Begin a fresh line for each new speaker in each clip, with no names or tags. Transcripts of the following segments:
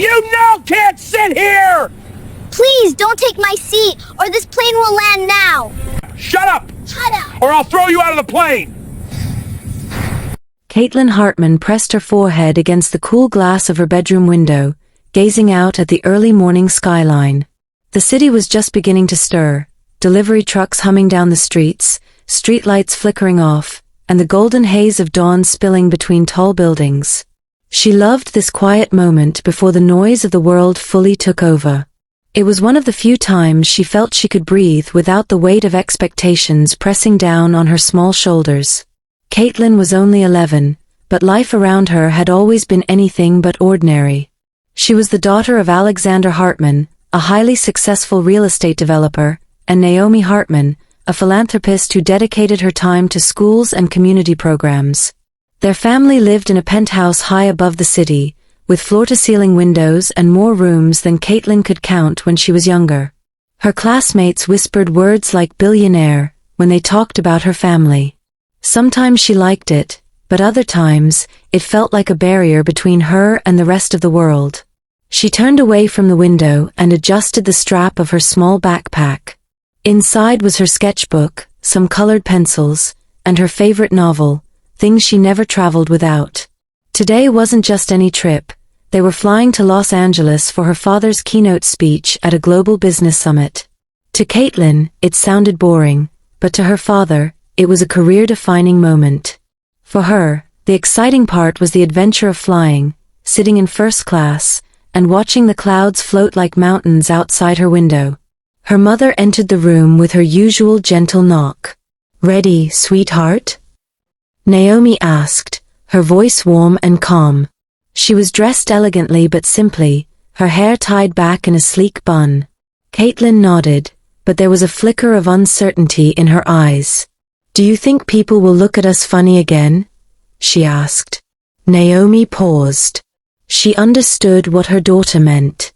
You now can't sit here!
Please don't take my seat, or this plane will land now.
Shut up!
Shut up!
Or I'll throw you out of the plane!
Caitlin Hartman pressed her forehead against the cool glass of her bedroom window, gazing out at the early morning skyline. The city was just beginning to stir, delivery trucks humming down the streets, streetlights flickering off, and the golden haze of dawn spilling between tall buildings. She loved this quiet moment before the noise of the world fully took over. It was one of the few times she felt she could breathe without the weight of expectations pressing down on her small shoulders. Caitlin was only 11, but life around her had always been anything but ordinary. She was the daughter of Alexander Hartman, a highly successful real estate developer, and Naomi Hartman, a philanthropist who dedicated her time to schools and community programs. Their family lived in a penthouse high above the city, with floor-to-ceiling windows and more rooms than Caitlin could count when she was younger. Her classmates whispered words like billionaire when they talked about her family. Sometimes she liked it, but other times, it felt like a barrier between her and the rest of the world. She turned away from the window and adjusted the strap of her small backpack. Inside was her sketchbook, some colored pencils, and her favorite novel, things she never traveled without. Today wasn't just any trip. They were flying to Los Angeles for her father's keynote speech at a global business summit. To Caitlin, it sounded boring, but to her father, it was a career-defining moment. For her, the exciting part was the adventure of flying, sitting in first class, and watching the clouds float like mountains outside her window. Her mother entered the room with her usual gentle knock. "Ready, sweetheart?" Naomi asked, her voice warm and calm. She was dressed elegantly but simply, her hair tied back in a sleek bun. Caitlin nodded, but there was a flicker of uncertainty in her eyes. "Do you think people will look at us funny again?" she asked. Naomi paused. She understood what her daughter meant.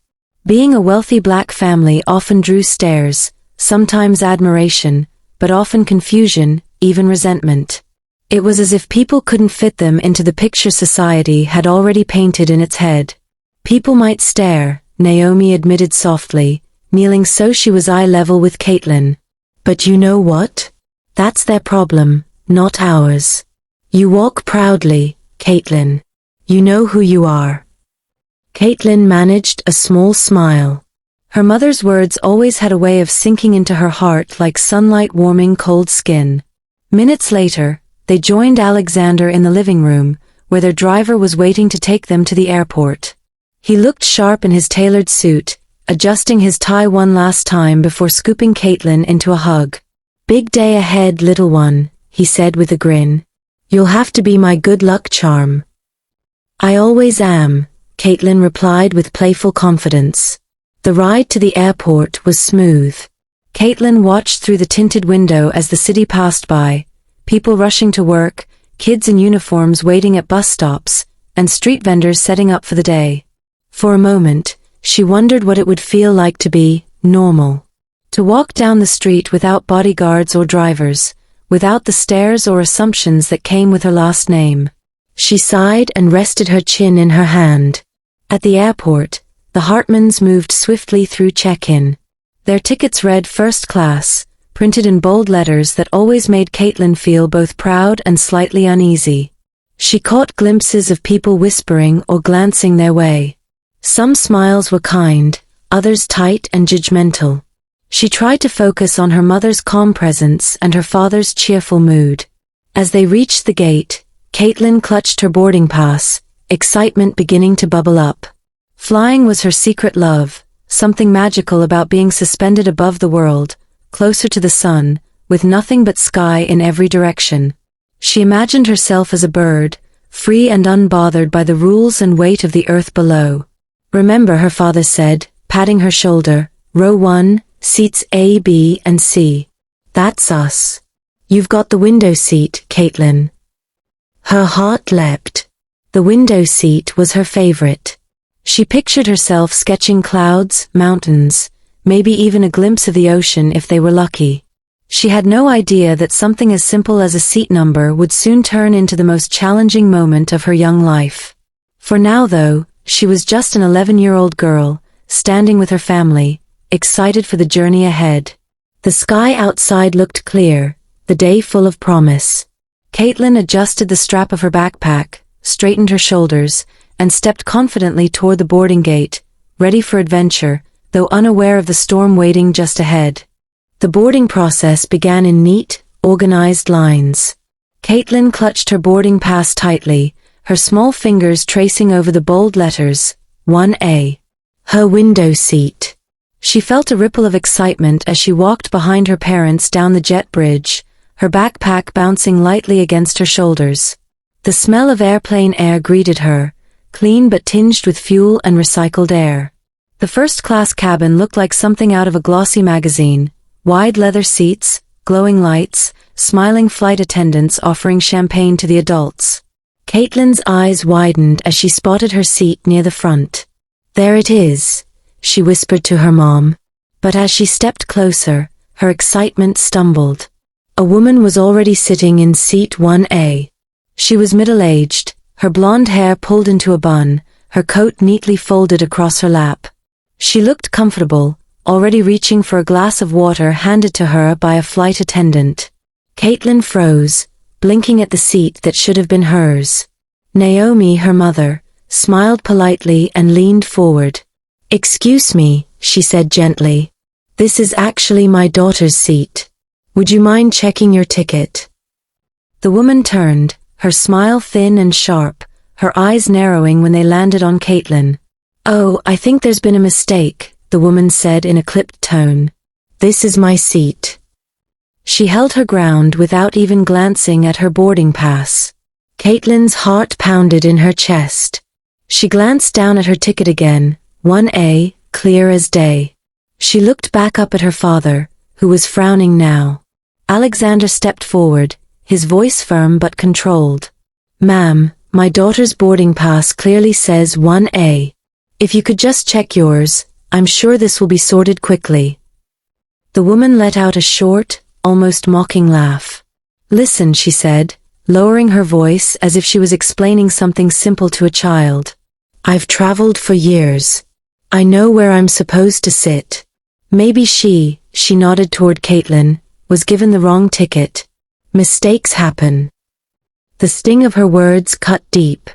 Being a wealthy black family often drew stares, sometimes admiration, but often confusion, even resentment. It was as if people couldn't fit them into the picture society had already painted in its head. People might stare, Naomi admitted softly, kneeling so she was eye level with Caitlin. "But you know what? That's their problem, not ours. You walk proudly, Caitlin. You know who you are." Caitlin managed a small smile. Her mother's words always had a way of sinking into her heart like sunlight warming cold skin. Minutes later, they joined Alexander in the living room, where their driver was waiting to take them to the airport. He looked sharp in his tailored suit, adjusting his tie one last time before scooping Caitlin into a hug. "Big day ahead, little one," he said with a grin. "You'll have to be my good luck charm." "I always am," Caitlin replied with playful confidence. The ride to the airport was smooth. Caitlin watched through the tinted window as the city passed by, people rushing to work, kids in uniforms waiting at bus stops, and street vendors setting up for the day. For a moment, she wondered what it would feel like to be normal. To walk down the street without bodyguards or drivers, without the stares or assumptions that came with her last name. She sighed and rested her chin in her hand. At the airport, the Hartmans moved swiftly through check-in. Their tickets read first class, printed in bold letters that always made Caitlin feel both proud and slightly uneasy. She caught glimpses of people whispering or glancing their way. Some smiles were kind, others tight and judgmental. She tried to focus on her mother's calm presence and her father's cheerful mood. As they reached the gate, Caitlin clutched her boarding pass, excitement beginning to bubble up. Flying was her secret love, something magical about being suspended above the world, closer to the sun, with nothing but sky in every direction. She imagined herself as a bird, free and unbothered by the rules and weight of the earth below. "Remember," her father said, patting her shoulder, "row 1, seats A, B, and C. That's us. You've got the window seat, Caitlin." Her heart leapt. The window seat was her favorite. She pictured herself sketching clouds, mountains, maybe even a glimpse of the ocean if they were lucky. She had no idea that something as simple as a seat number would soon turn into the most challenging moment of her young life. For now though, She was just an 11-year-old girl, standing with her family, excited for the journey ahead. The sky outside looked clear, the day full of promise. Caitlin adjusted the strap of her backpack, straightened her shoulders, and stepped confidently toward the boarding gate, ready for adventure, though unaware of the storm waiting just ahead. The boarding process began in neat, organized lines. Caitlin clutched her boarding pass tightly, her small fingers tracing over the bold letters, 1A. Her window seat. She felt a ripple of excitement as she walked behind her parents down the jet bridge, her backpack bouncing lightly against her shoulders. The smell of airplane air greeted her, clean but tinged with fuel and recycled air. The first-class cabin looked like something out of a glossy magazine, wide leather seats, glowing lights, smiling flight attendants offering champagne to the adults. Caitlin's eyes widened as she spotted her seat near the front. "There it is," she whispered to her mom. But as she stepped closer, her excitement stumbled. A woman was already sitting in seat 1A. She was middle-aged, her blonde hair pulled into a bun, her coat neatly folded across her lap. She looked comfortable, already reaching for a glass of water handed to her by a flight attendant. Caitlin froze, blinking at the seat that should have been hers. Naomi, her mother, smiled politely and leaned forward. "Excuse me," she said gently. "This is actually my daughter's seat. Would you mind checking your ticket?" The woman turned, her smile thin and sharp, her eyes narrowing when they landed on Caitlin. "Oh, I think there's been a mistake," the woman said in a clipped tone. "This is my seat." She held her ground without even glancing at her boarding pass. Caitlin's heart pounded in her chest. She glanced down at her ticket again, 1A, clear as day. She looked back up at her father, who was frowning now. Alexander stepped forward, his voice firm but controlled. "Ma'am, my daughter's boarding pass clearly says 1A. If you could just check yours, I'm sure this will be sorted quickly." The woman let out a short, almost mocking laugh. "Listen," she said, lowering her voice as if she was explaining something simple to a child. "I've traveled for years. I know where I'm supposed to sit. Maybe she nodded toward Caitlin, was given the wrong ticket. Mistakes happen." The sting of her words cut deep.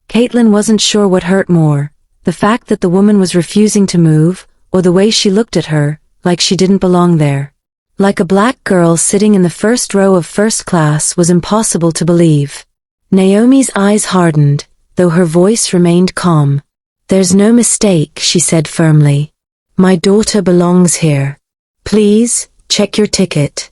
Caitlin wasn't sure what hurt more, the fact that the woman was refusing to move, or the way she looked at her, like she didn't belong there. Like a black girl sitting in the first row of first class was impossible to believe. Naomi's eyes hardened, though her voice remained calm. "There's no mistake," she said firmly. "My daughter belongs here. Please, check your ticket."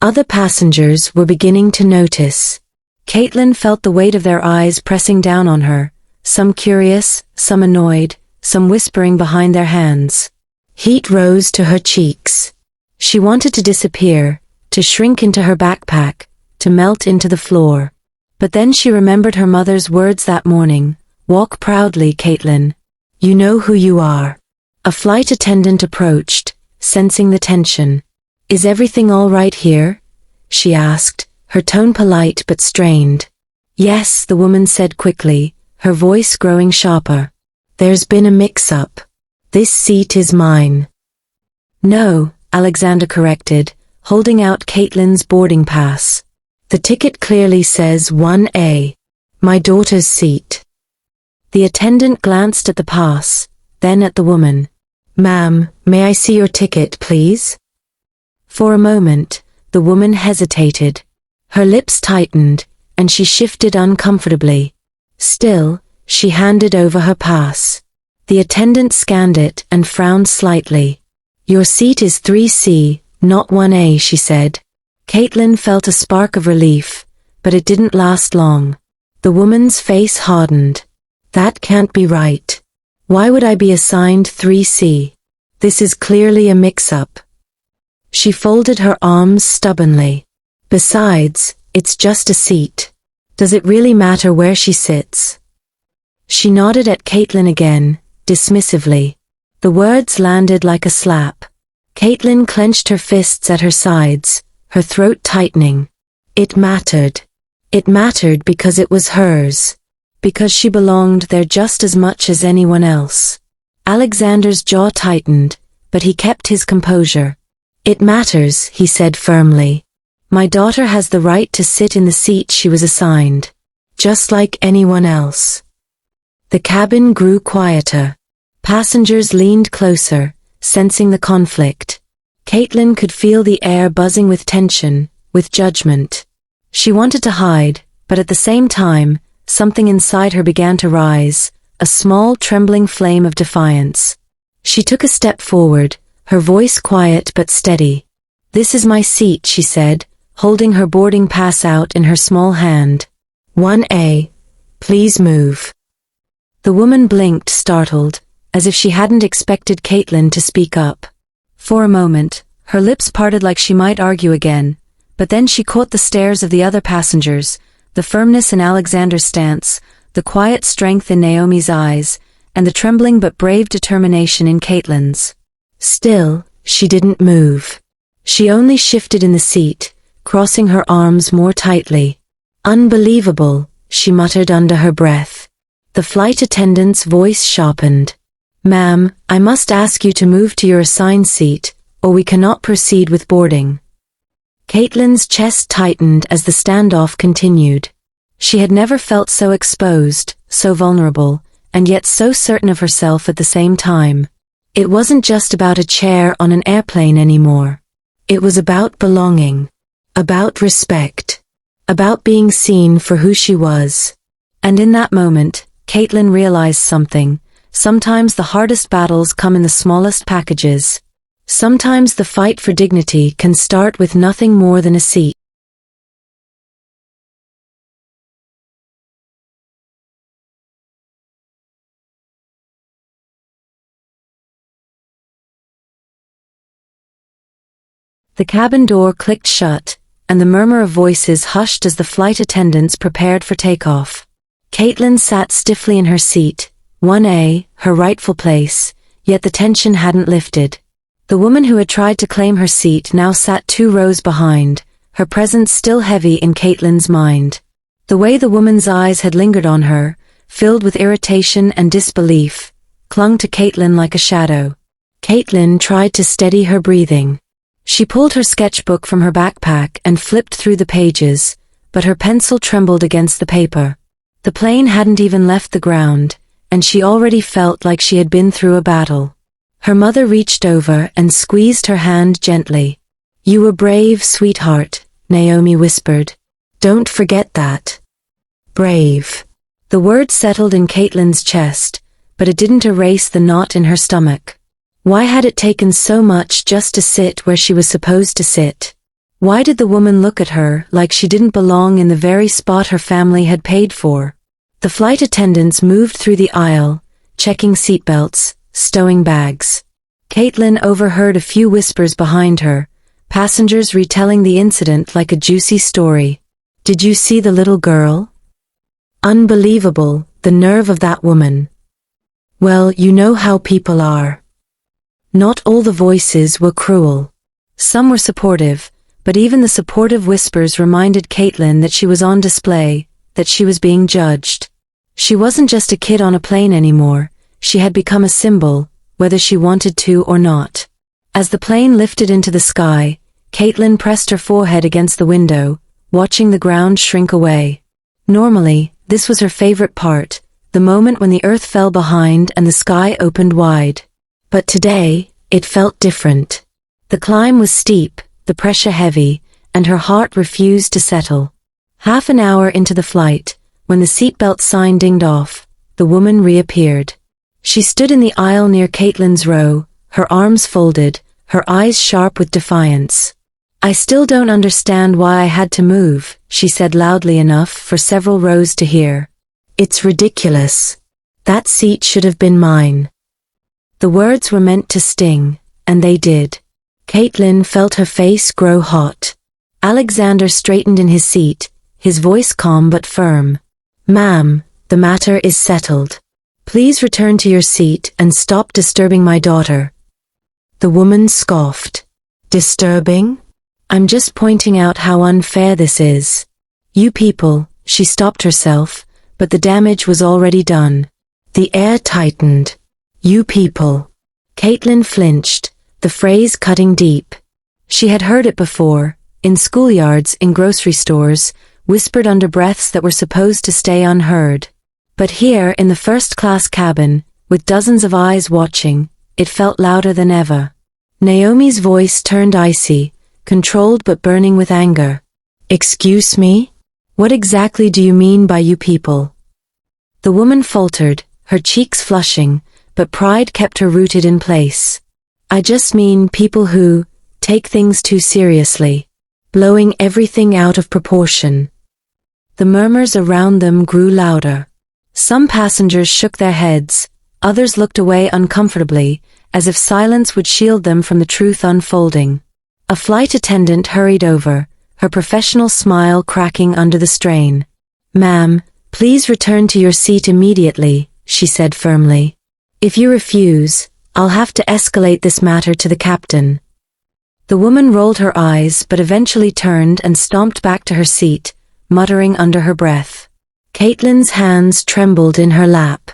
Other passengers were beginning to notice. Caitlin felt the weight of their eyes pressing down on her, some curious, some annoyed, some whispering behind their hands. Heat rose to her cheeks. She wanted to disappear, to shrink into her backpack, to melt into the floor. But then she remembered her mother's words that morning, "Walk proudly, Caitlin. You know who you are." A flight attendant approached, sensing the tension. "Is everything all right here?" she asked, her tone polite but strained. "Yes," the woman said quickly, her voice growing sharper. "There's been a mix-up. This seat is mine." "No," Alexander corrected, holding out Caitlin's boarding pass. "The ticket clearly says 1A. My daughter's seat." The attendant glanced at the pass, then at the woman. "Ma'am, may I see your ticket, please?" For a moment, the woman hesitated. Her lips tightened, and she shifted uncomfortably. Still, she handed over her pass. The attendant scanned it and frowned slightly. "Your seat is 3C, not 1A," she said. Caitlin felt a spark of relief, but it didn't last long. The woman's face hardened. "That can't be right. Why would I be assigned 3C? This is clearly a mix-up." She folded her arms stubbornly. "Besides, it's just a seat. Does it really matter where she sits?" She nodded at Caitlin again, dismissively. The words landed like a slap. Caitlin clenched her fists at her sides, her throat tightening. It mattered. It mattered because it was hers. because she belonged there just as much as anyone else. Alexander's jaw tightened, but he kept his composure. It matters, he said firmly. My daughter has the right to sit in the seat she was assigned, just like anyone else. The cabin grew quieter. Passengers leaned closer, sensing the conflict. Caitlin could feel the air buzzing with tension, with judgment. She wanted to hide, but at the same time, something inside her began to rise, a small trembling flame of defiance. She took a step forward, her voice quiet but steady. This is my seat, she said, holding her boarding pass out in her small hand. 1A. Please move. The woman blinked, startled, as if she hadn't expected Caitlin to speak up. For a moment, her lips parted like she might argue again, but then she caught the stares of the other passengers, the firmness in Alexander's stance, the quiet strength in Naomi's eyes, and the trembling but brave determination in Caitlin's. Still, she didn't move. She only shifted in the seat, crossing her arms more tightly. Unbelievable, she muttered under her breath. The flight attendant's voice sharpened. Ma'am, I must ask you to move to your assigned seat, or we cannot proceed with boarding. Caitlin's chest tightened as the standoff continued. She had never felt so exposed, so vulnerable, and yet so certain of herself at the same time. It wasn't just about a chair on an airplane anymore. It was about belonging, about respect, about being seen for who she was. And in that moment, Caitlin realized something. Sometimes the hardest battles come in the smallest packages. Sometimes the fight for dignity can start with nothing more than a seat. The cabin door clicked shut, and the murmur of voices hushed as the flight attendants prepared for takeoff. Caitlin sat stiffly in her seat, 1A, her rightful place, yet the tension hadn't lifted. The woman who had tried to claim her seat now sat 2 rows behind, her presence still heavy in Caitlin's mind. The way the woman's eyes had lingered on her, filled with irritation and disbelief, clung to Caitlin like a shadow. Caitlin tried to steady her breathing. She pulled her sketchbook from her backpack and flipped through the pages, but her pencil trembled against the paper. The plane hadn't even left the ground, and she already felt like she had been through a battle. Her mother reached over and squeezed her hand gently. You were brave, sweetheart, Naomi whispered. Don't forget that. Brave. The word settled in Caitlin's chest, but it didn't erase the knot in her stomach. Why had it taken so much just to sit where she was supposed to sit? Why did the woman look at her like she didn't belong in the very spot her family had paid for? The flight attendants moved through the aisle, checking seatbelts, stowing bags. Caitlin overheard a few whispers behind her, passengers retelling the incident like a juicy story. Did you see the little girl? Unbelievable, the nerve of that woman. Well, you know how people are. Not all the voices were cruel. Some were supportive, but even the supportive whispers reminded Caitlin that she was on display, that she was being judged. She wasn't just a kid on a plane anymore, she had become a symbol, whether she wanted to or not. As the plane lifted into the sky, Caitlin pressed her forehead against the window, watching the ground shrink away. Normally, this was her favorite part, the moment when the earth fell behind and the sky opened wide. But today, it felt different. The climb was steep, the pressure heavy, and her heart refused to settle. Half an hour into the flight, when the seatbelt sign dinged off, the woman reappeared. She stood in the aisle near Caitlin's row, her arms folded, her eyes sharp with defiance. I still don't understand why I had to move, she said loudly enough for several rows to hear. It's ridiculous. That seat should have been mine. The words were meant to sting, and they did. Caitlin felt her face grow hot. Alexander straightened in his seat, his voice calm but firm. Ma'am, the matter is settled. Please return to your seat and stop disturbing my daughter. The woman scoffed. Disturbing? I'm just pointing out how unfair this is. You people, she stopped herself, but the damage was already done. The air tightened. "You people." Caitlin flinched, the phrase cutting deep. She had heard it before, in schoolyards, in grocery stores, whispered under breaths that were supposed to stay unheard. But here, in the first-class cabin, with dozens of eyes watching, it felt louder than ever. Naomi's voice turned icy, controlled but burning with anger. "Excuse me? What exactly do you mean by you people?" The woman faltered, her cheeks flushing, but pride kept her rooted in place. "I just mean people who take things too seriously, blowing everything out of proportion." The murmurs around them grew louder. Some passengers shook their heads, others looked away uncomfortably, as if silence would shield them from the truth unfolding. A flight attendant hurried over, her professional smile cracking under the strain. "Ma'am, please return to your seat immediately," she said firmly. "If you refuse, I'll have to escalate this matter to the captain." The woman rolled her eyes but eventually turned and stomped back to her seat, muttering under her breath. Caitlin's hands trembled in her lap.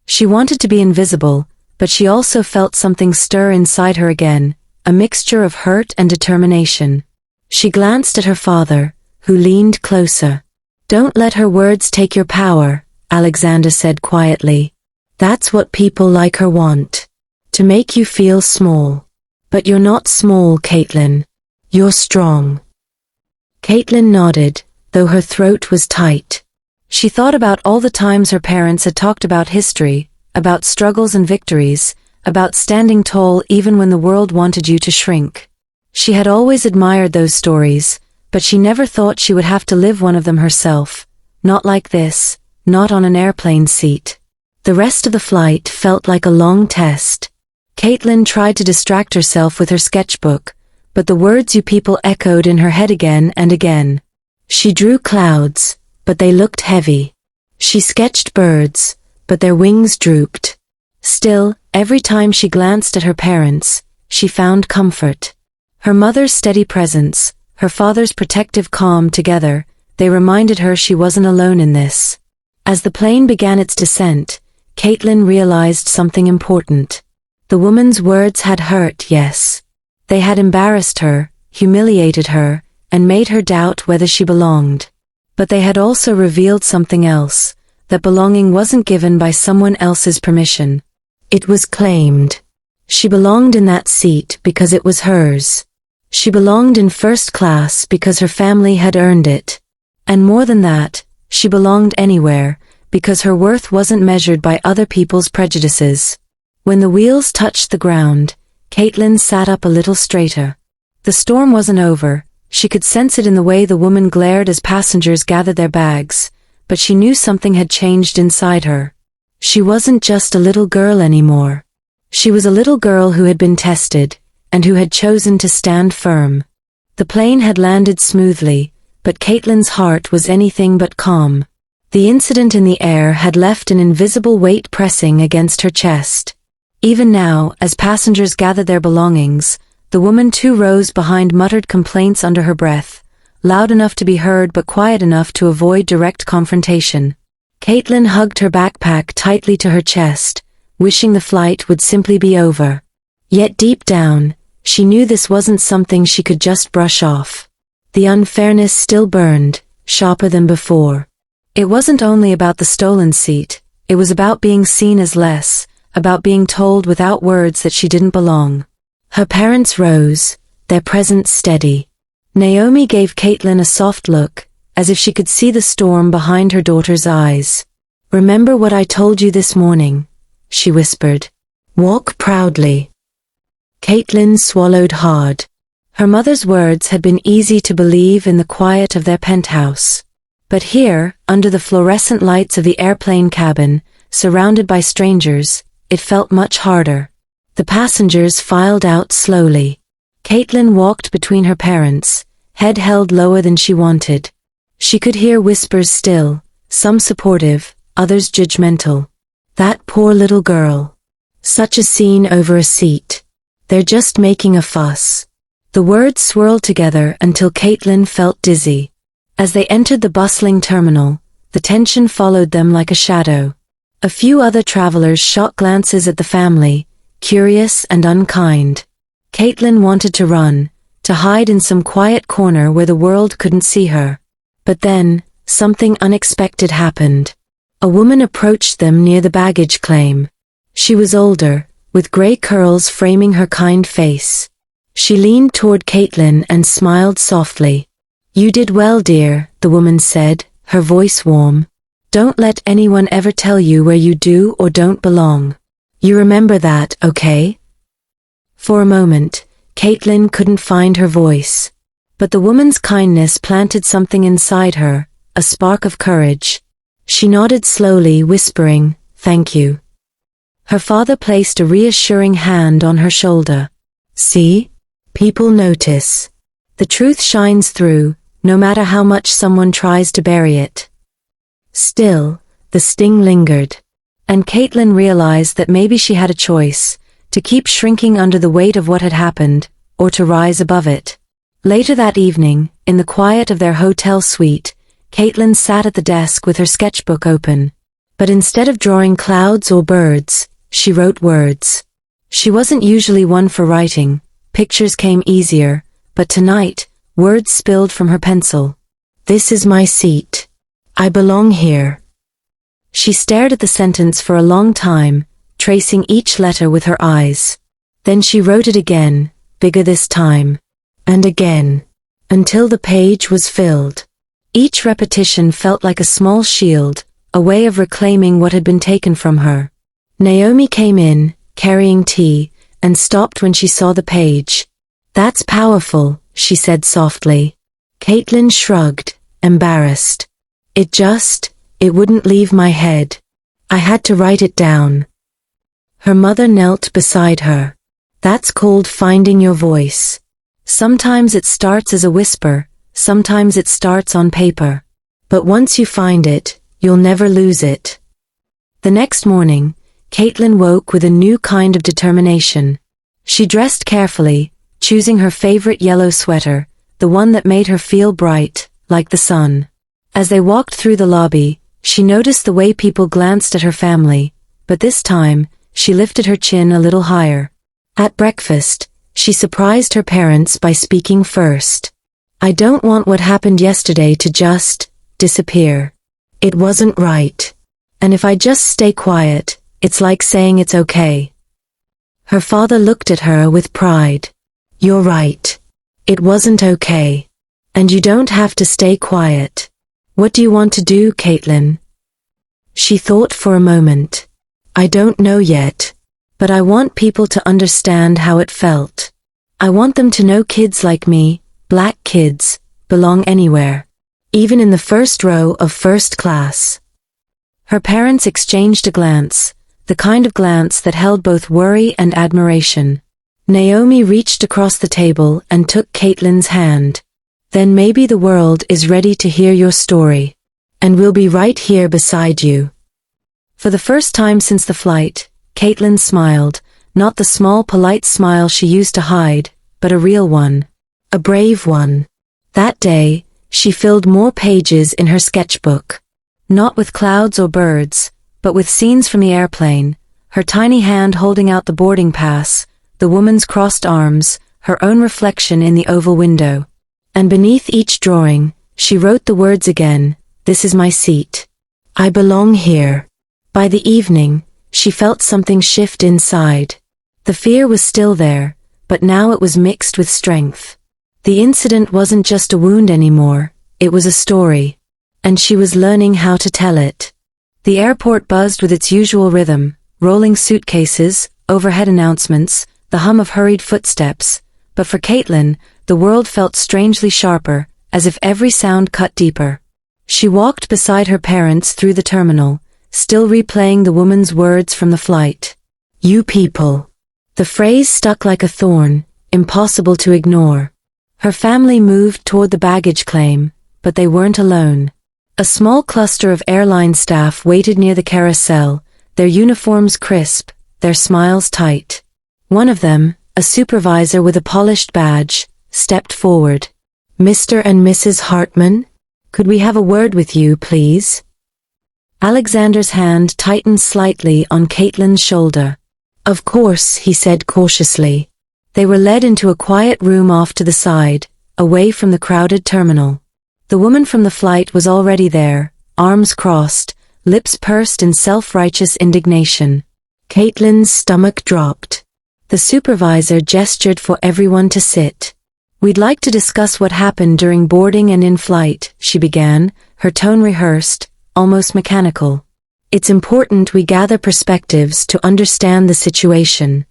She wanted to be invisible, but she also felt something stir inside her again, a mixture of hurt and determination. She glanced at her father, who leaned closer. "Don't let her words take your power," Alexander said quietly. "That's what people like her want. To make you feel small. But you're not small, Caitlin. You're strong." Caitlin nodded, though her throat was tight. She thought about all the times her parents had talked about history, about struggles and victories, about standing tall even when the world wanted you to shrink. She had always admired those stories, but she never thought she would have to live one of them herself. Not like this, not on an airplane seat. The rest of the flight felt like a long test. Caitlin tried to distract herself with her sketchbook, but the words "you people" echoed in her head again and again. She drew clouds, but they looked heavy. She sketched birds, but their wings drooped. Still, every time she glanced at her parents, she found comfort. Her mother's steady presence, her father's protective calm together, they reminded her she wasn't alone in this. As the plane began its descent, Caitlin realized something important. The woman's words had hurt, yes. They had embarrassed her, humiliated her, and made her doubt whether she belonged. But they had also revealed something else, that belonging wasn't given by someone else's permission. It was claimed. She belonged in that seat because it was hers. She belonged in first class because her family had earned it. And more than that, she belonged anywhere, because her worth wasn't measured by other people's prejudices. When the wheels touched the ground, Caitlin sat up a little straighter. The storm wasn't over. She could sense it in the way the woman glared as passengers gathered their bags, but she knew something had changed inside her. She wasn't just a little girl anymore. She was a little girl who had been tested, and who had chosen to stand firm. The plane had landed smoothly, but Caitlin's heart was anything but calm. The incident in the air had left an invisible weight pressing against her chest. Even now, as passengers gathered their belongings, the woman too rose behind, muttered complaints under her breath, loud enough to be heard but quiet enough to avoid direct confrontation. Caitlin hugged her backpack tightly to her chest, wishing the flight would simply be over. Yet deep down, she knew this wasn't something she could just brush off. The unfairness still burned, sharper than before. It wasn't only about the stolen seat, it was about being seen as less, about being told without words that she didn't belong. Her parents rose, their presence steady. Naomi gave Caitlin a soft look, as if she could see the storm behind her daughter's eyes. "Remember what I told you this morning," she whispered. "Walk proudly." Caitlin swallowed hard. Her mother's words had been easy to believe in the quiet of their penthouse. But here, under the fluorescent lights of the airplane cabin, surrounded by strangers, it felt much harder. The passengers filed out slowly. Caitlin walked between her parents, head held lower than she wanted. She could hear whispers still, some supportive, others judgmental. "That poor little girl. Such a scene over a seat. They're just making a fuss." The words swirled together until Caitlin felt dizzy. As they entered the bustling terminal, The tension followed them like a shadow. A few other travelers shot glances at the family, curious and unkind. Caitlin wanted to run, to hide in some quiet corner where the world couldn't see her. But then, something unexpected happened. A woman approached them near the baggage claim. She was older, with gray curls framing her kind face. She leaned toward Caitlin and smiled softly. "You did well, dear," the woman said, her voice warm. "Don't let anyone ever tell you where you do or don't belong. You remember that, okay?" For a moment, Caitlin couldn't find her voice. But the woman's kindness planted something inside her, a spark of courage. She nodded slowly, whispering, "Thank you." Her father placed a reassuring hand on her shoulder. "See? People notice. The truth shines through, no matter how much someone tries to bury it." Still, the sting lingered. And Caitlin realized that maybe she had a choice, to keep shrinking under the weight of what had happened, or to rise above it. Later that evening, in the quiet of their hotel suite, Caitlin sat at the desk with her sketchbook open. But instead of drawing clouds or birds, she wrote words. She wasn't usually one for writing, pictures came easier, but tonight, words spilled from her pencil. "This is my seat. I belong here." She stared at the sentence for a long time, tracing each letter with her eyes. Then she wrote it again, bigger this time. And again. Until the page was filled. Each repetition felt like a small shield, a way of reclaiming what had been taken from her. Naomi came in, carrying tea, and stopped when she saw the page. "That's powerful," she said softly. Caitlin shrugged, embarrassed. It wouldn't leave my head. I had to write it down." Her mother knelt beside her. "That's called finding your voice. Sometimes it starts as a whisper, sometimes it starts on paper. But once you find it, you'll never lose it." The next morning, Caitlin woke with a new kind of determination. She dressed carefully, choosing her favorite yellow sweater, the one that made her feel bright, like the sun. As they walked through the lobby, she noticed the way people glanced at her family, but this time, she lifted her chin a little higher. At breakfast, she surprised her parents by speaking first. "I don't want what happened yesterday to just disappear. It wasn't right. And if I just stay quiet, it's like saying it's okay." Her father looked at her with pride. "You're right. It wasn't okay. And you don't have to stay quiet. What do you want to do, Caitlin?" She thought for a moment. "I don't know yet. But I want people to understand how it felt. I want them to know kids like me, black kids, belong anywhere. Even in the first row of first class." Her parents exchanged a glance, the kind of glance that held both worry and admiration. Naomi reached across the table and took Caitlin's hand. "Then maybe the world is ready to hear your story. And we'll be right here beside you." For the first time since the flight, Caitlin smiled, not the small polite smile she used to hide, but a real one. A brave one. That day, she filled more pages in her sketchbook. Not with clouds or birds, but with scenes from the airplane, her tiny hand holding out the boarding pass, the woman's crossed arms, her own reflection in the oval window. And beneath each drawing, she wrote the words again, "This is my seat. I belong here." By the evening, she felt something shift inside. The fear was still there, but now it was mixed with strength. The incident wasn't just a wound anymore, it was a story. And she was learning how to tell it. The airport buzzed with its usual rhythm, rolling suitcases, overhead announcements, the hum of hurried footsteps. But for Caitlin, the world felt strangely sharper, as if every sound cut deeper. She walked beside her parents through the terminal, still replaying the woman's words from the flight. "You people." The phrase stuck like a thorn, impossible to ignore. Her family moved toward the baggage claim, but they weren't alone. A small cluster of airline staff waited near the carousel, their uniforms crisp, their smiles tight. One of them, a supervisor with a polished badge, stepped forward. "Mr. and Mrs. Hartman? Could we have a word with you, please?" Alexander's hand tightened slightly on Caitlin's shoulder. Of course, he said cautiously. They were led into a quiet room off to the side, away from the crowded terminal. The woman from the flight was already there, arms crossed, lips pursed in self-righteous indignation. Caitlin's stomach dropped. The supervisor gestured for everyone to sit. We'd like to discuss what happened during boarding and in flight, she began, her tone rehearsed, almost mechanical. It's important we gather perspectives to understand the situation.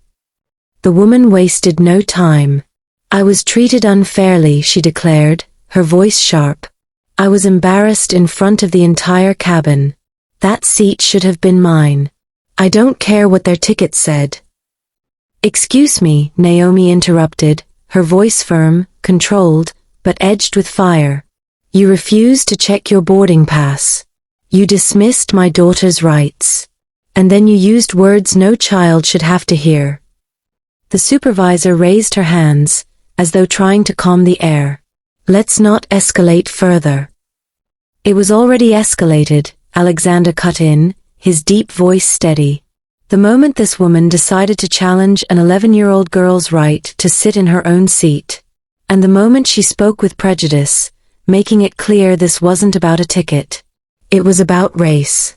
The woman wasted no time. I was treated unfairly, she declared, her voice sharp. I was embarrassed in front of the entire cabin. That seat should have been mine. I don't care what their ticket said. Excuse me, Naomi interrupted, her voice firm, controlled, but edged with fire. You refused to check your boarding pass. You dismissed my daughter's rights. And then you used words no child should have to hear. The supervisor raised her hands, as though trying to calm the air. Let's not escalate further. It was already escalated, Alexander cut in, his deep voice steady. The moment this woman decided to challenge an 11-year-old girl's right to sit in her own seat. And the moment she spoke with prejudice, making it clear this wasn't about a ticket. It was about race.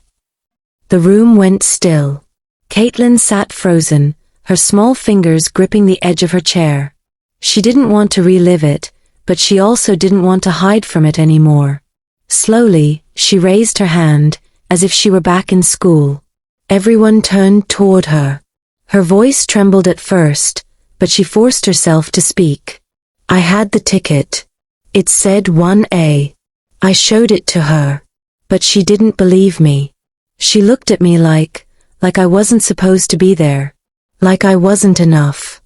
The room went still. Caitlin sat frozen, her small fingers gripping the edge of her chair. She didn't want to relive it, but she also didn't want to hide from it anymore. Slowly, she raised her hand, as if she were back in school. Everyone turned toward her. Her voice trembled at first, but she forced herself to speak. I had the ticket. It said 1A. I showed it to her. But she didn't believe me. She looked at me like I wasn't supposed to be there. Like I wasn't enough.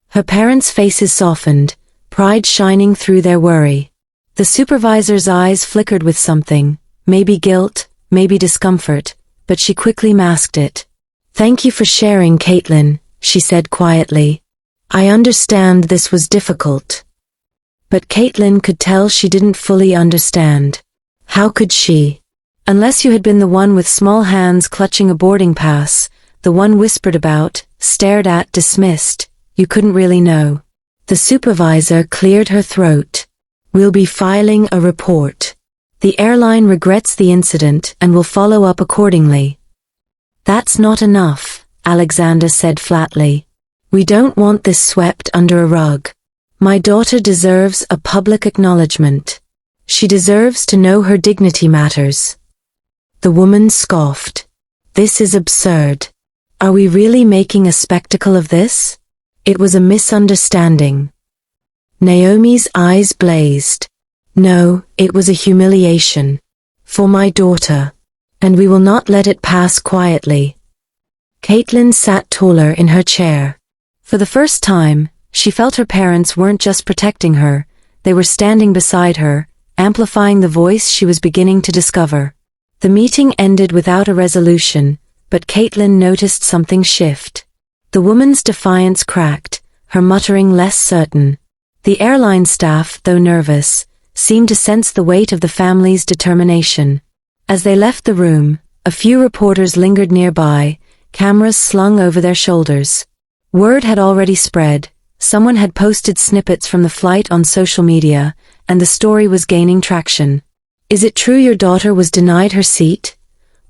Her parents' faces softened, pride shining through their worry. The supervisor's eyes flickered with something, maybe guilt, maybe discomfort, but she quickly masked it. Thank you for sharing, Caitlin, she said quietly. I understand this was difficult. But Caitlin could tell she didn't fully understand. How could she? Unless you had been the one with small hands clutching a boarding pass, the one whispered about, stared at, dismissed, you couldn't really know. The supervisor cleared her throat. We'll be filing a report. The airline regrets the incident and will follow up accordingly. That's not enough, Alexander said flatly. We don't want this swept under a rug. My daughter deserves a public acknowledgement. She deserves to know her dignity matters. The woman scoffed. This is absurd. Are we really making a spectacle of this? It was a misunderstanding. Naomi's eyes blazed. No, it was a humiliation. For my daughter. And we will not let it pass quietly. Caitlin sat taller in her chair. For the first time, she felt her parents weren't just protecting her, they were standing beside her, amplifying the voice she was beginning to discover. The meeting ended without a resolution, but Caitlin noticed something shift. The woman's defiance cracked, her muttering less certain. The airline staff, though nervous, seemed to sense the weight of the family's determination. As they left the room, a few reporters lingered nearby, cameras slung over their shoulders. Word had already spread, someone had posted snippets from the flight on social media, and the story was gaining traction. Is it true your daughter was denied her seat?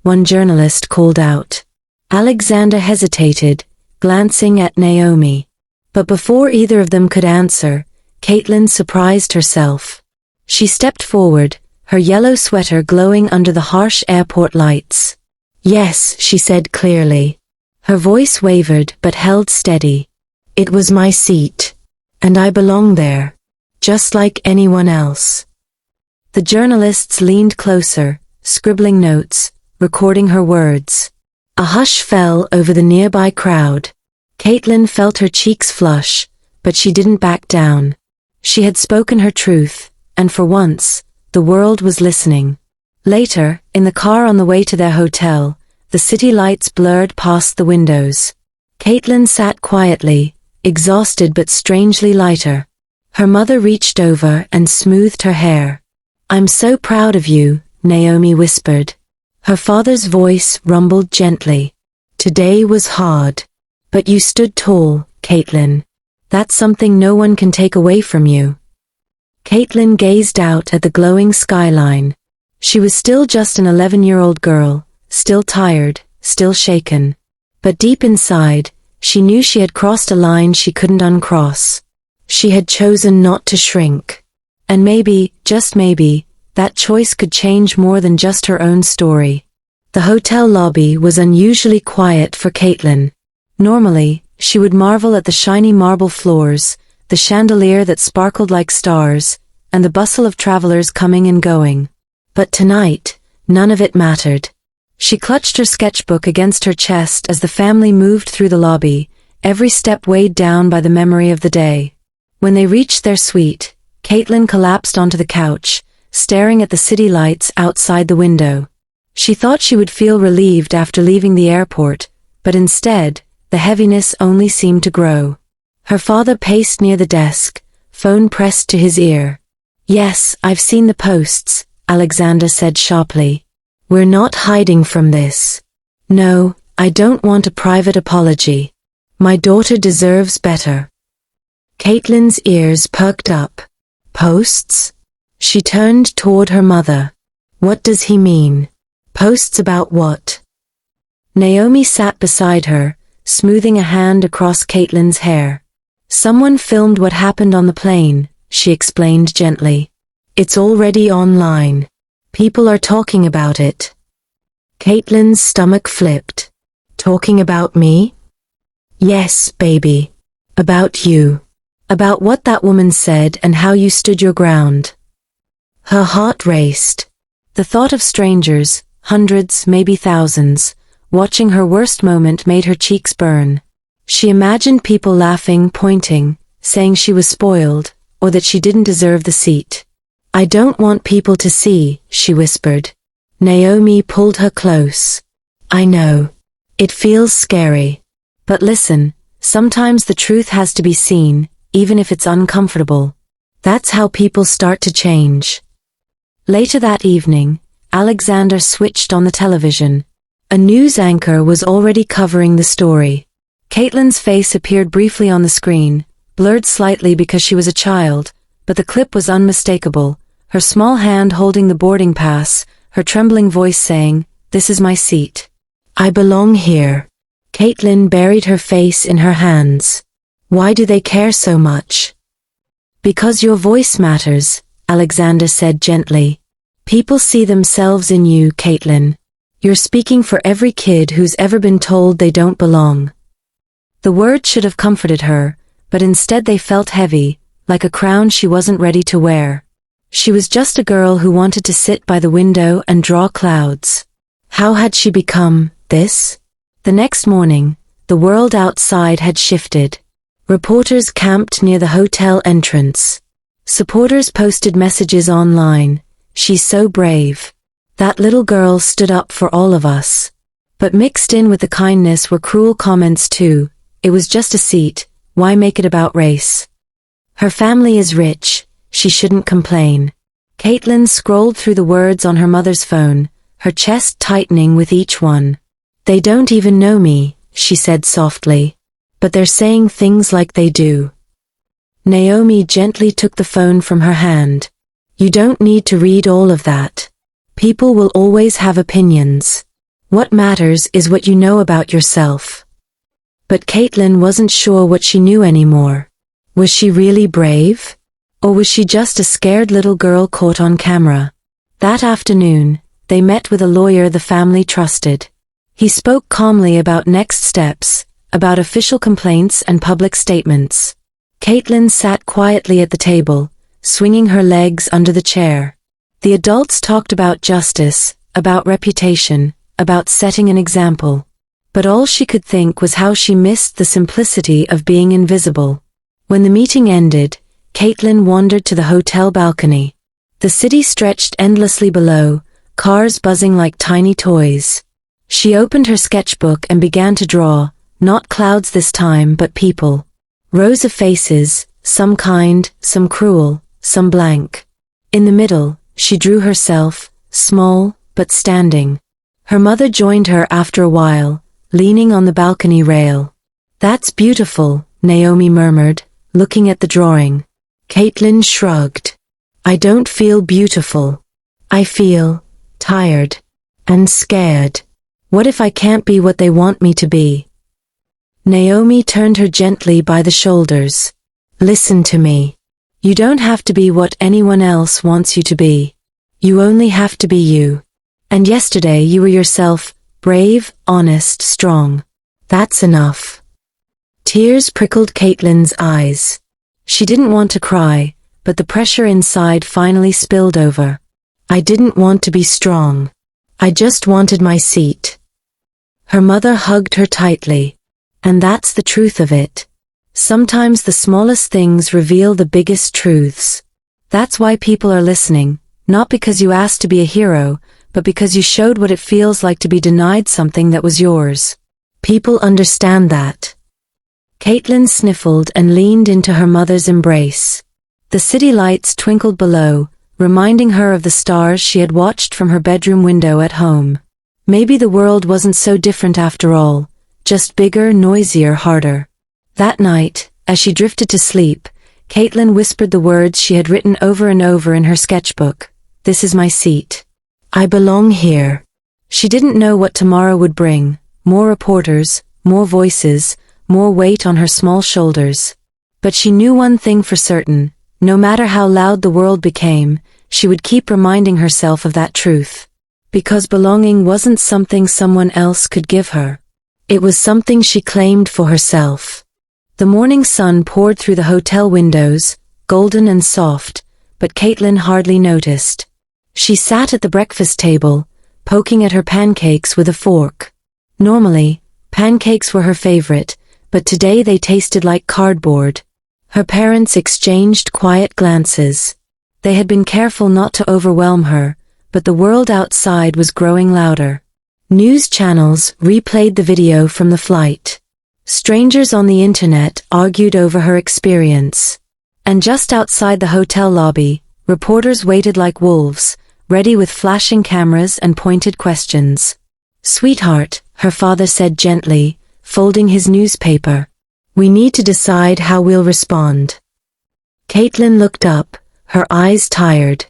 One journalist called out. Alexander hesitated, glancing at Naomi. But before either of them could answer, Caitlin surprised herself. She stepped forward, her yellow sweater glowing under the harsh airport lights. Yes, she said clearly. Her voice wavered but held steady. It was my seat. And I belong there. Just like anyone else. The journalists leaned closer, scribbling notes, recording her words. A hush fell over the nearby crowd. Caitlin felt her cheeks flush, but she didn't back down. She had spoken her truth, and for once, the world was listening. Later, in the car on the way to their hotel, the city lights blurred past the windows. Caitlin sat quietly, exhausted but strangely lighter. Her mother reached over and smoothed her hair. I'm so proud of you, Naomi whispered. Her father's voice rumbled gently. Today was hard. But you stood tall, Caitlin. That's something no one can take away from you. Caitlin gazed out at the glowing skyline. She was still just an 11-year-old girl, still tired, still shaken. But deep inside, she knew she had crossed a line she couldn't uncross. She had chosen not to shrink. And maybe, just maybe, that choice could change more than just her own story. The hotel lobby was unusually quiet for Caitlin. Normally, she would marvel at the shiny marble floors, the chandelier that sparkled like stars, and the bustle of travelers coming and going. But tonight, none of it mattered. She clutched her sketchbook against her chest as the family moved through the lobby, every step weighed down by the memory of the day. When they reached their suite, Caitlin collapsed onto the couch, staring at the city lights outside the window. She thought she would feel relieved after leaving the airport, but instead, the heaviness only seemed to grow. Her father paced near the desk, phone pressed to his ear. Yes, I've seen the posts, Alexander said sharply. We're not hiding from this. No, I don't want a private apology. My daughter deserves better. Caitlin's ears perked up. Posts? She turned toward her mother. What does he mean? Posts about what? Naomi sat beside her, smoothing a hand across Caitlin's hair. Someone filmed what happened on the plane, she explained gently. It's already online. People are talking about it. Caitlin's stomach flipped. Talking about me? Yes, baby. About you. About what that woman said and how you stood your ground. Her heart raced. The thought of strangers, hundreds, maybe thousands, watching her worst moment made her cheeks burn. She imagined people laughing, pointing, saying she was spoiled, or that she didn't deserve the seat. I don't want people to see, she whispered. Naomi pulled her close. I know. It feels scary. But listen, sometimes the truth has to be seen, even if it's uncomfortable. That's how people start to change. Later that evening, Alexander switched on the television. A news anchor was already covering the story. Caitlin's face appeared briefly on the screen, blurred slightly because she was a child, but the clip was unmistakable, her small hand holding the boarding pass, her trembling voice saying, "This is my seat. I belong here." Caitlin buried her face in her hands. Why do they care so much? Because your voice matters, Alexander said gently. People see themselves in you, Caitlin. You're speaking for every kid who's ever been told they don't belong. The words should have comforted her, but instead they felt heavy, like a crown she wasn't ready to wear. She was just a girl who wanted to sit by the window and draw clouds. How had she become this? The next morning, the world outside had shifted. Reporters camped near the hotel entrance. Supporters posted messages online. She's so brave. That little girl stood up for all of us. But mixed in with the kindness were cruel comments too. It was just a seat, why make it about race? Her family is rich, she shouldn't complain. Caitlin scrolled through the words on her mother's phone, her chest tightening with each one. They don't even know me, she said softly. But they're saying things like they do. Naomi gently took the phone from her hand. You don't need to read all of that. People will always have opinions. What matters is what you know about yourself. But Caitlin wasn't sure what she knew anymore. Was she really brave? Or was she just a scared little girl caught on camera? That afternoon, they met with a lawyer the family trusted. He spoke calmly about next steps, about official complaints and public statements. Caitlin sat quietly at the table, swinging her legs under the chair. The adults talked about justice, about reputation, about setting an example. But all she could think was how she missed the simplicity of being invisible. When the meeting ended, Caitlin wandered to the hotel balcony. The city stretched endlessly below, cars buzzing like tiny toys. She opened her sketchbook and began to draw, not clouds this time but people. Rows of faces, some kind, some cruel, some blank. In the middle, she drew herself, small, but standing. Her mother joined her after a while, leaning on the balcony rail. "That's beautiful," Naomi murmured, looking at the drawing. Caitlin shrugged. "I don't feel beautiful. I feel tired and scared. What if I can't be what they want me to be?" Naomi turned her gently by the shoulders. "Listen to me. You don't have to be what anyone else wants you to be. You only have to be you. And yesterday you were yourself, brave, honest, strong. That's enough." Tears prickled Caitlin's eyes. She didn't want to cry, but the pressure inside finally spilled over. "I didn't want to be strong. I just wanted my seat." Her mother hugged her tightly. "And that's the truth of it. Sometimes the smallest things reveal the biggest truths. That's why people are listening, not because you asked to be a hero, but because you showed what it feels like to be denied something that was yours. People understand that." Caitlin sniffled and leaned into her mother's embrace. The city lights twinkled below, reminding her of the stars she had watched from her bedroom window at home. Maybe the world wasn't so different after all, just bigger, noisier, harder. That night, as she drifted to sleep, Caitlin whispered the words she had written over and over in her sketchbook. "This is my seat. I belong here." She didn't know what tomorrow would bring: more reporters, more voices, more weight on her small shoulders. But she knew one thing for certain: no matter how loud the world became, she would keep reminding herself of that truth. Because belonging wasn't something someone else could give her. It was something she claimed for herself. The morning sun poured through the hotel windows, golden and soft, but Caitlin hardly noticed. She sat at the breakfast table, poking at her pancakes with a fork. Normally, pancakes were her favorite, but today they tasted like cardboard. Her parents exchanged quiet glances. They had been careful not to overwhelm her, but the world outside was growing louder. News channels replayed the video from the flight. Strangers on the internet argued over her experience. And just outside the hotel lobby, reporters waited like wolves, ready with flashing cameras and pointed questions. "Sweetheart," her father said gently, folding his newspaper. "We need to decide how we'll respond." Caitlin looked up, her eyes tired.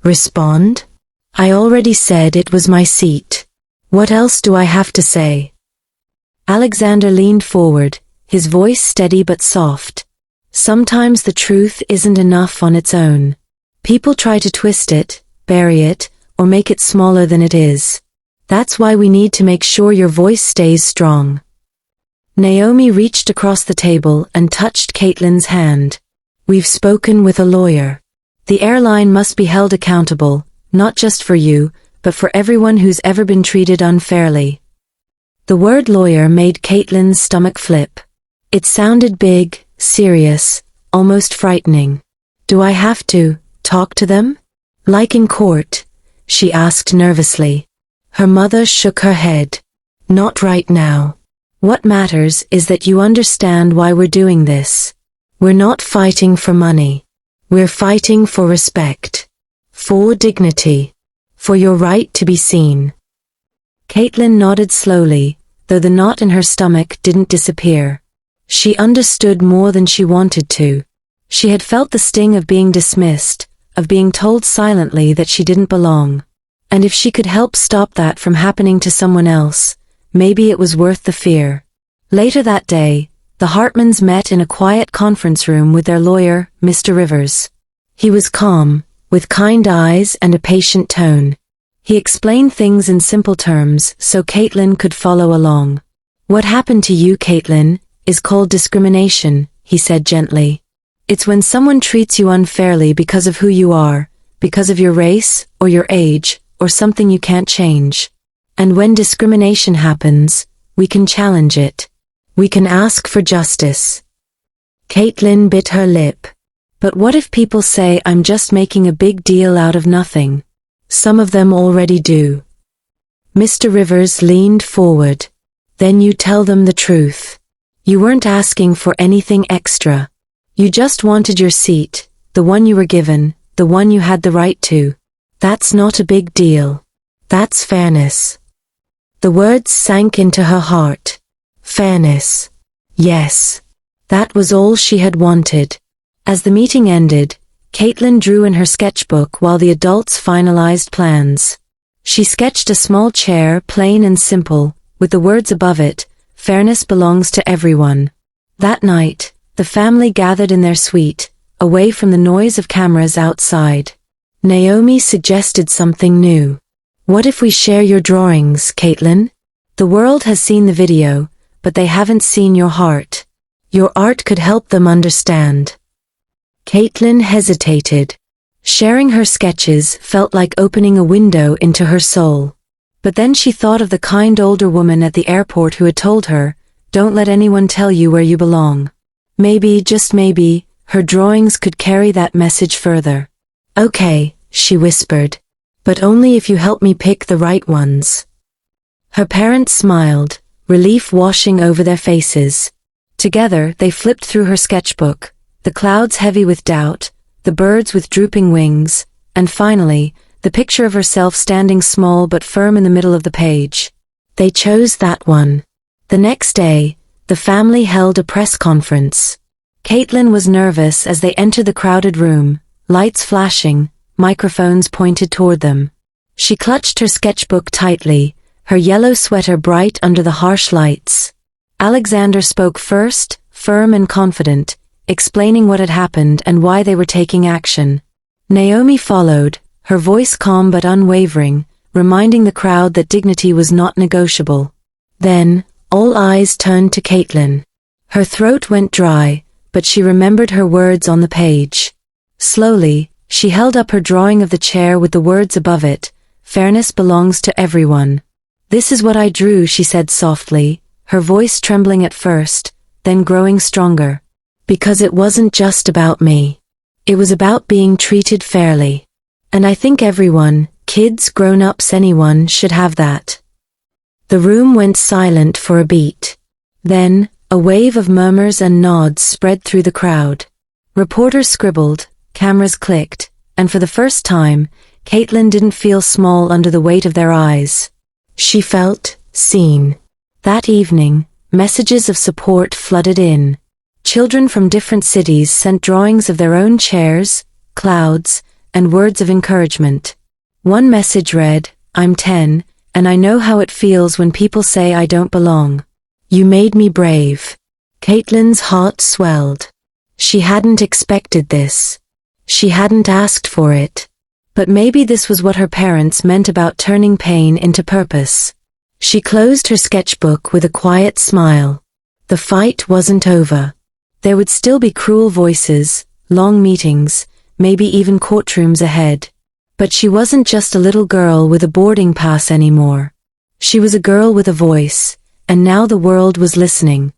"Respond? I already said it was my seat. What else do I have to say?" Alexander leaned forward, his voice steady but soft. "Sometimes the truth isn't enough on its own. People try to twist it, bury it, or make it smaller than it is. That's why we need to make sure your voice stays strong." Naomi reached across the table and touched Caitlin's hand. "We've spoken with a lawyer. The airline must be held accountable, not just for you, but for everyone who's ever been treated unfairly." The word lawyer made Caitlin's stomach flip. It sounded big, serious, almost frightening. "Do I have to talk to them? Like in court?" she asked nervously. Her mother shook her head. "Not right now. What matters is that you understand why we're doing this. We're not fighting for money. We're fighting for respect. For dignity. For your right to be seen." Caitlin nodded slowly, though the knot in her stomach didn't disappear. She understood more than she wanted to. She had felt the sting of being dismissed, of being told silently that she didn't belong. And if she could help stop that from happening to someone else, maybe it was worth the fear. Later that day, the Hartmans met in a quiet conference room with their lawyer, Mr. Rivers. He was calm, with kind eyes and a patient tone. He explained things in simple terms so Caitlin could follow along. "What happened to you, Caitlin, is called discrimination," he said gently. "It's when someone treats you unfairly because of who you are, because of your race, or your age, or something you can't change. And when discrimination happens, we can challenge it. We can ask for justice." Caitlin bit her lip. "But what if people say I'm just making a big deal out of nothing? Some of them already do." Mr. Rivers leaned forward. "Then you tell them the truth. You weren't asking for anything extra. You just wanted your seat, the one you were given, the one you had the right to. That's not a big deal. That's fairness." The words sank into her heart. Fairness. Yes. That was all she had wanted. As the meeting ended, Caitlin drew in her sketchbook while the adults finalized plans. She sketched a small chair, plain and simple, with the words above it, "Fairness belongs to everyone." That night, the family gathered in their suite, away from the noise of cameras outside. Naomi suggested something new. "What if we share your drawings, Caitlin? The world has seen the video, but they haven't seen your heart. Your art could help them understand." Caitlin hesitated. Sharing her sketches felt like opening a window into her soul. But then she thought of the kind older woman at the airport who had told her, "Don't let anyone tell you where you belong." Maybe, just maybe, her drawings could carry that message further. "Okay," she whispered. "But only if you help me pick the right ones." Her parents smiled, relief washing over their faces. Together, they flipped through her sketchbook, the clouds heavy with doubt, the birds with drooping wings, and finally, the picture of herself standing small but firm in the middle of the page. They chose that one. The next day, the family held a press conference. Caitlin was nervous as they entered the crowded room, lights flashing, microphones pointed toward them. She clutched her sketchbook tightly, her yellow sweater bright under the harsh lights. Alexander spoke first, firm and confident, explaining what had happened and why they were taking action. Naomi followed, her voice calm but unwavering, reminding the crowd that dignity was not negotiable. Then, all eyes turned to Caitlin. Her throat went dry, but she remembered her words on the page. Slowly, she held up her drawing of the chair with the words above it, "Fairness belongs to everyone." "This is what I drew," she said softly, her voice trembling at first, then growing stronger. "Because it wasn't just about me. It was about being treated fairly. And I think everyone, kids, grown-ups, anyone, should have that." The room went silent for a beat. Then, a wave of murmurs and nods spread through the crowd. Reporters scribbled, cameras clicked, and for the first time, Caitlin didn't feel small under the weight of their eyes. She felt seen. That evening, messages of support flooded in. Children from different cities sent drawings of their own chairs, clouds, and words of encouragement. One message read, "I'm 10, and I know how it feels when people say I don't belong. You made me brave." Caitlin's heart swelled. She hadn't expected this. She hadn't asked for it. But maybe this was what her parents meant about turning pain into purpose. She closed her sketchbook with a quiet smile. The fight wasn't over. There would still be cruel voices, long meetings, maybe even courtrooms ahead. But she wasn't just a little girl with a boarding pass anymore. She was a girl with a voice, and now the world was listening.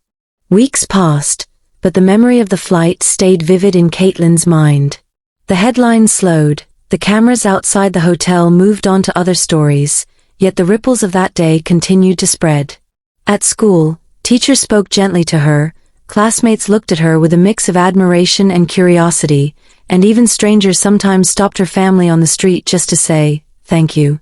Weeks passed, but the memory of the flight stayed vivid in Caitlin's mind. The headlines slowed, the cameras outside the hotel moved on to other stories, yet the ripples of that day continued to spread. At school, teachers spoke gently to her, classmates looked at her with a mix of admiration and curiosity, and even strangers sometimes stopped her family on the street just to say, "Thank you."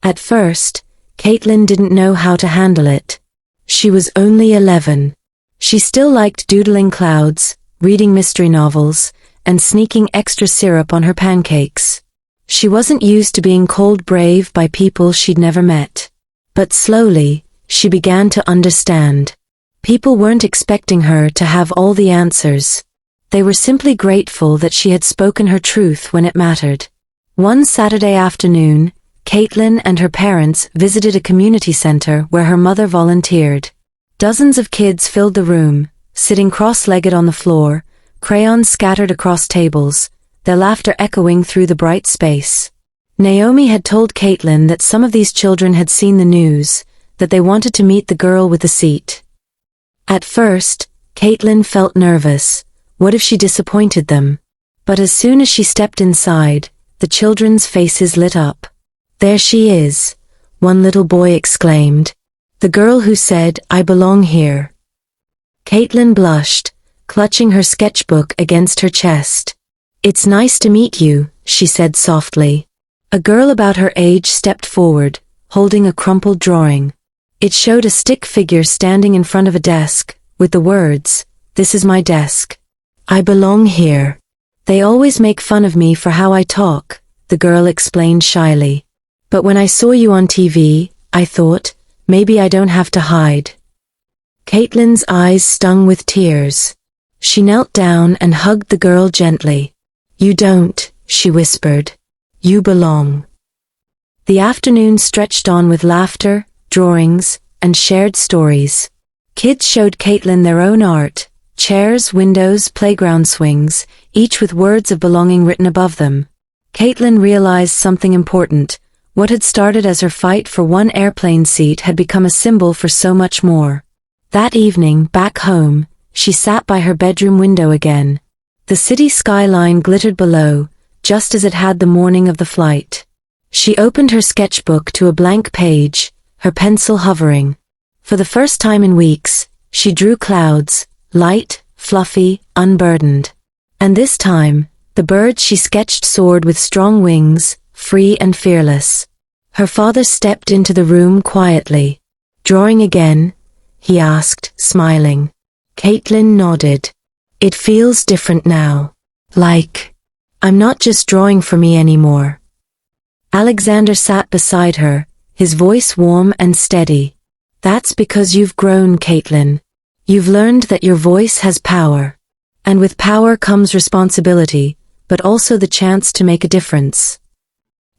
At first, Caitlin didn't know how to handle it. She was only 11. She still liked doodling clouds, reading mystery novels, and sneaking extra syrup on her pancakes. She wasn't used to being called brave by people she'd never met. But slowly, she began to understand. People weren't expecting her to have all the answers. They were simply grateful that she had spoken her truth when it mattered. One Saturday afternoon, Caitlin and her parents visited a community center where her mother volunteered. Dozens of kids filled the room, sitting cross-legged on the floor, crayons scattered across tables, their laughter echoing through the bright space. Naomi had told Caitlin that some of these children had seen the news, that they wanted to meet the girl with the seat. At first, Caitlin felt nervous. What if she disappointed them? But as soon as she stepped inside, the children's faces lit up. "There she is," one little boy exclaimed. "The girl who said, 'I belong here.'" Caitlin blushed, clutching her sketchbook against her chest. "It's nice to meet you," she said softly. A girl about her age stepped forward, holding a crumpled drawing. It showed a stick figure standing in front of a desk, with the words, "This is my desk. I belong here. They always make fun of me for how I talk," the girl explained shyly. "But when I saw you on TV, I thought, maybe I don't have to hide." Caitlin's eyes stung with tears. She knelt down and hugged the girl gently. "You don't," she whispered. "You belong." The afternoon stretched on with laughter, drawings, and shared stories. Kids showed Caitlin their own art, chairs, windows, playground swings, each with words of belonging written above them. Caitlin realized something important. What had started as her fight for one airplane seat had become a symbol for so much more. That evening, back home, she sat by her bedroom window again. The city skyline glittered below, just as it had the morning of the flight. She opened her sketchbook to a blank page, her pencil hovering. For the first time in weeks, she drew clouds, light, fluffy, unburdened. And this time, the bird she sketched soared with strong wings, free and fearless. Her father stepped into the room quietly. "Drawing again?" he asked, smiling. Caitlin nodded. "It feels different now. Like, I'm not just drawing for me anymore." Alexander sat beside her, his voice warm and steady. "That's because you've grown, Caitlin. You've learned that your voice has power. And with power comes responsibility, but also the chance to make a difference."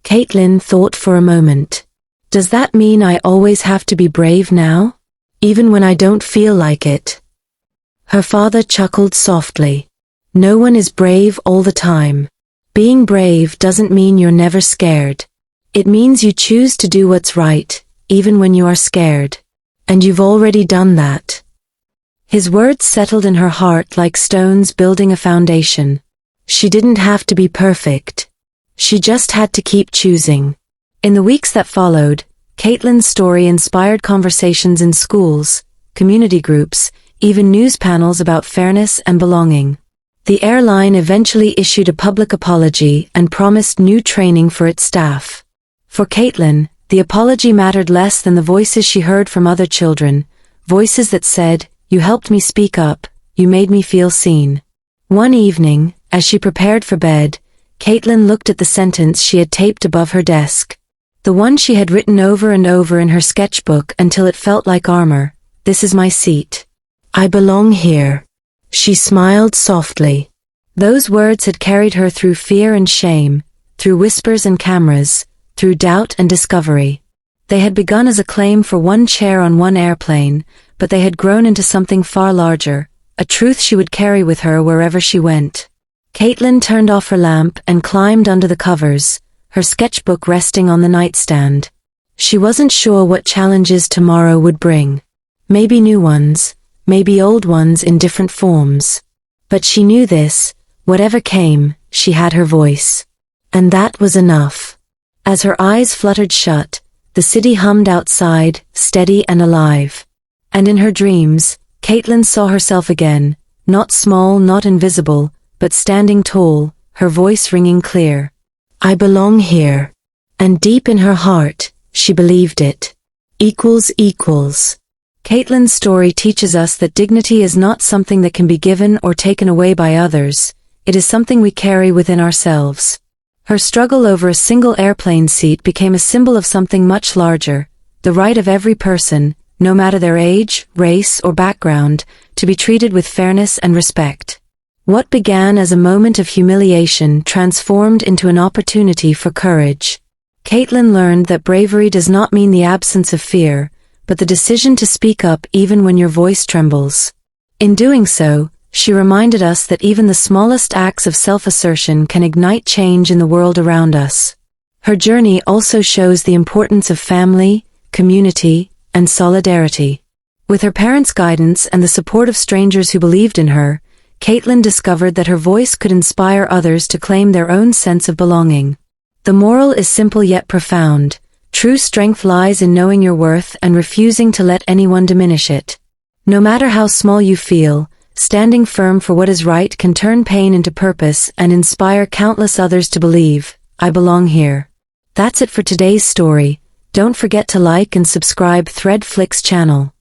Caitlin thought for a moment. "Does that mean I always have to be brave now? Even when I don't feel like it?" Her father chuckled softly. "No one is brave all the time. Being brave doesn't mean you're never scared. It means you choose to do what's right, even when you are scared. And you've already done that." His words settled in her heart like stones building a foundation. She didn't have to be perfect. She just had to keep choosing. In the weeks that followed, Caitlin's story inspired conversations in schools, community groups, even news panels about fairness and belonging. The airline eventually issued a public apology and promised new training for its staff. For Caitlin, the apology mattered less than the voices she heard from other children, voices that said, "You helped me speak up, you made me feel seen." One evening, as she prepared for bed, Caitlin looked at the sentence she had taped above her desk. The one she had written over and over in her sketchbook until it felt like armor. "This is my seat. I belong here." She smiled softly. Those words had carried her through fear and shame, through whispers and cameras, through doubt and discovery. They had begun as a claim for one chair on one airplane, but they had grown into something far larger, a truth she would carry with her wherever she went. Caitlin turned off her lamp and climbed under the covers, her sketchbook resting on the nightstand. She wasn't sure what challenges tomorrow would bring. Maybe new ones, maybe old ones in different forms. But she knew this, whatever came, she had her voice. And that was enough. As her eyes fluttered shut, the city hummed outside, steady and alive. And in her dreams, Caitlin saw herself again, not small, not invisible, but standing tall, her voice ringing clear. "I belong here." And deep in her heart, she believed it. Equals. Caitlin's story teaches us that dignity is not something that can be given or taken away by others, it is something we carry within ourselves. Her struggle over a single airplane seat became a symbol of something much larger, the right of every person, no matter their age, race, or background, to be treated with fairness and respect. What began as a moment of humiliation transformed into an opportunity for courage. Caitlin learned that bravery does not mean the absence of fear, but the decision to speak up even when your voice trembles. In doing so, she reminded us that even the smallest acts of self-assertion can ignite change in the world around us. Her journey also shows the importance of family, community, and solidarity. With her parents' guidance and the support of strangers who believed in her, Caitlin discovered that her voice could inspire others to claim their own sense of belonging. The moral is simple yet profound. True strength lies in knowing your worth and refusing to let anyone diminish it. No matter how small you feel, standing firm for what is right can turn pain into purpose and inspire countless others to believe, "I belong here." That's it for today's story. Don't forget to like and subscribe Threadflix channel.